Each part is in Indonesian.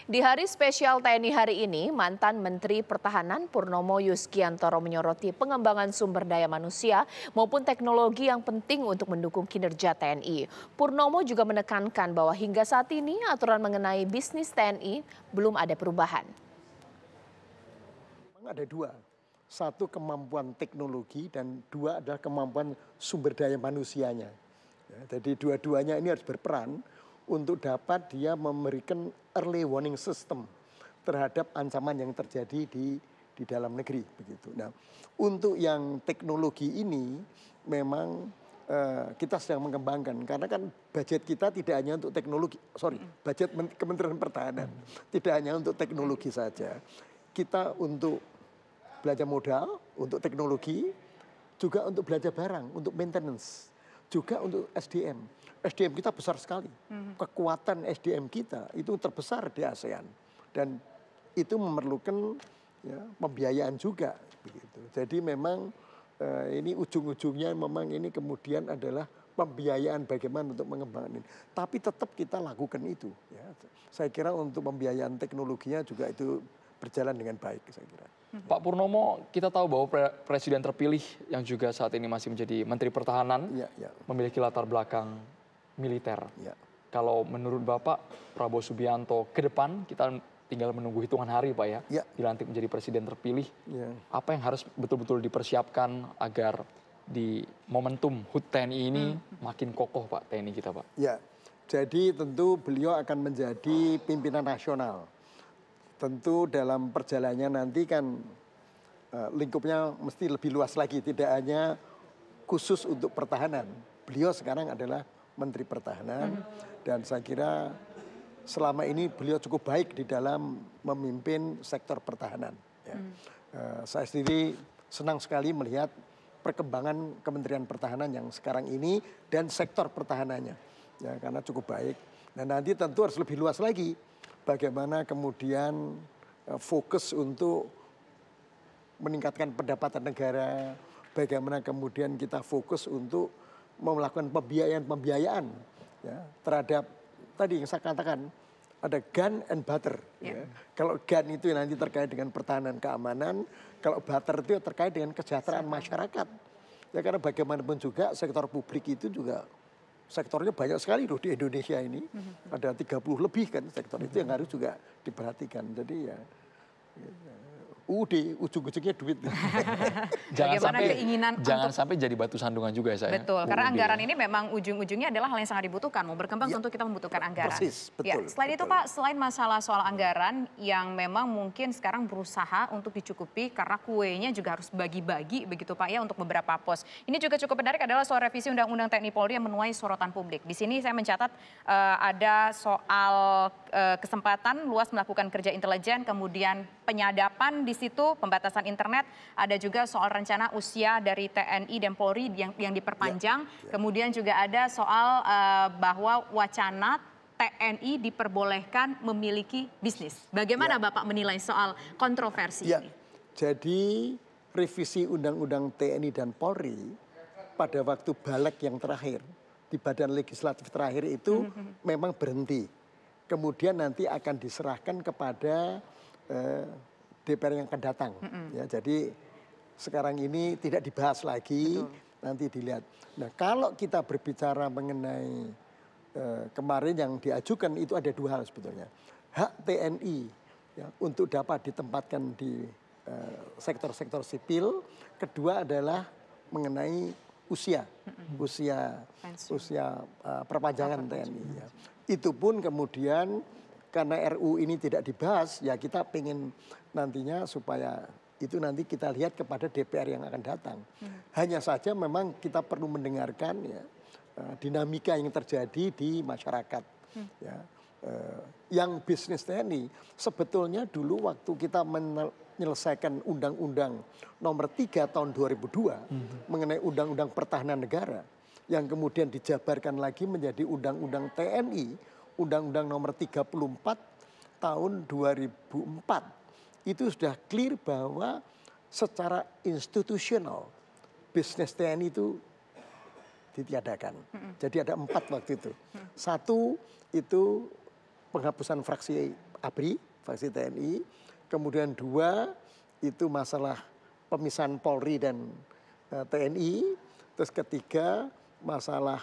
Di hari spesial TNI hari ini, mantan Menteri Pertahanan Purnomo Yuskiantoro menyoroti pengembangan sumber daya manusia maupun teknologi yang penting untuk mendukung kinerja TNI. Purnomo juga menekankan bahwa hingga saat ini aturan mengenai bisnis TNI belum ada perubahan. Ada dua, satu kemampuan teknologi dan dua adalah kemampuan sumber daya manusianya. Ya, jadi dua-duanya ini harus berperan untuk dapat dia memberikan early warning system terhadap ancaman yang terjadi di dalam negeri begitu. Nah, untuk yang teknologi ini memang kita sedang mengembangkan karena kan budget kita tidak hanya untuk teknologi, budget Kementerian Pertahanan tidak hanya untuk teknologi saja. Kita untuk belanja modal, untuk teknologi, juga untuk belanja barang, untuk maintenance, juga untuk SDM. SDM kita besar sekali. Kekuatan SDM kita itu terbesar di ASEAN. Dan itu memerlukan ya, pembiayaan juga. Begitu. Jadi memang ini ujung-ujungnya memang ini kemudian adalah pembiayaan bagaimana untuk mengembangkan ini. Tapi tetap kita lakukan itu. Ya. Saya kira untuk pembiayaan teknologinya juga itu berjalan dengan baik, saya kira. Pak Purnomo, kita tahu bahwa presiden terpilih yang juga saat ini masih menjadi Menteri Pertahanan memiliki latar belakang militer. Kalau menurut Bapak Prabowo Subianto ke depan kita tinggal menunggu hitungan hari Pak ya, dilantik menjadi presiden terpilih. Apa yang harus betul-betul dipersiapkan agar di momentum HUT TNI ini makin kokoh Pak TNI kita Pak? Ya, jadi tentu beliau akan menjadi pimpinan nasional. Tentu dalam perjalanannya nanti kan lingkupnya mesti lebih luas lagi, tidak hanya khusus untuk pertahanan. Beliau sekarang adalah Menteri Pertahanan dan saya kira selama ini beliau cukup baik di dalam memimpin sektor pertahanan. Ya. Saya sendiri senang sekali melihat perkembangan Kementerian Pertahanan yang sekarang ini dan sektor pertahanannya, ya, karena cukup baik. Dan nanti tentu harus lebih luas lagi. Bagaimana kemudian fokus untuk meningkatkan pendapatan negara, bagaimana kemudian kita fokus untuk melakukan pembiayaan ya, terhadap tadi yang saya katakan ada gun and butter. Ya. Kalau gun itu nanti terkait dengan pertahanan keamanan, kalau butter itu terkait dengan kesejahteraan masyarakat. Ya karena bagaimanapun juga sektor publik itu juga sektornya banyak sekali loh di Indonesia ini. Ada 30 lebih kan sektor itu yang harus juga diperhatikan. Jadi ya ujung-ujungnya duit. Jangan sampai jadi batu sandungan juga ya saya. Betul, karena anggaran ini memang ujung-ujungnya adalah hal yang sangat dibutuhkan. Mau berkembang tentu kita membutuhkan anggaran. Persis, betul. Ya, selain itu Pak, selain masalah soal anggaran yang memang mungkin sekarang berusaha untuk dicukupi karena kuenya juga harus bagi-bagi begitu Pak ya untuk beberapa pos. Ini juga cukup menarik adalah soal revisi Undang-Undang TNI Polri yang menuai sorotan publik. Di sini saya mencatat ada soal kesempatan luas melakukan kerja intelijen, kemudian penyadapan di situ, pembatasan internet, ada juga soal rencana usia dari TNI dan Polri yang diperpanjang, kemudian juga ada soal bahwa wacana TNI diperbolehkan memiliki bisnis. Bagaimana Bapak menilai soal kontroversi ini? Jadi revisi Undang-Undang TNI dan Polri pada waktu balik yang terakhir, di badan legislatif terakhir itu memang berhenti. Kemudian nanti akan diserahkan kepada DPR yang akan datang. Ya, jadi sekarang ini tidak dibahas lagi, nanti dilihat. Nah kalau kita berbicara mengenai kemarin yang diajukan itu ada dua hal sebetulnya. Hak TNI ya, untuk dapat ditempatkan di sektor-sektor sipil. Kedua adalah mengenai usia perpanjangan TNI. Ya. Itu pun kemudian karena RU ini tidak dibahas, ya kita pengen nantinya supaya itu nanti kita lihat kepada DPR yang akan datang. Hanya saja memang kita perlu mendengarkan ya, dinamika yang terjadi di masyarakat. Ya. Yang bisnis TNI sebetulnya dulu waktu kita menyelesaikan Undang-Undang nomor 3 tahun 2002 mengenai Undang-Undang Pertahanan Negara yang kemudian dijabarkan lagi menjadi Undang-Undang TNI, Undang-Undang nomor 34 tahun 2004 itu sudah clear bahwa secara institusional bisnis TNI itu ditiadakan. Jadi ada 4 waktu itu. 1 itu penghapusan fraksi ABRI, faksi TNI. Kemudian 2 itu masalah pemisahan Polri dan TNI. Terus ketiga masalah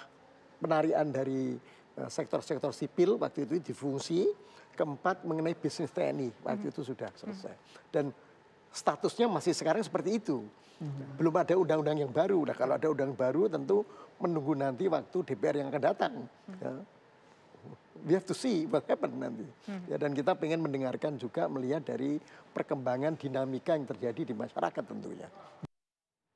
penarian dari sektor-sektor sipil waktu itu difungsi. Keempat mengenai bisnis TNI waktu itu sudah selesai. Dan statusnya masih sekarang seperti itu. Belum ada undang-undang yang baru. Nah, kalau ada undang baru tentu menunggu nanti waktu DPR yang akan datang. Ya. We have to see what happen nanti. Ya, dan kita pengen mendengarkan juga melihat dari perkembangan dinamika yang terjadi di masyarakat tentunya.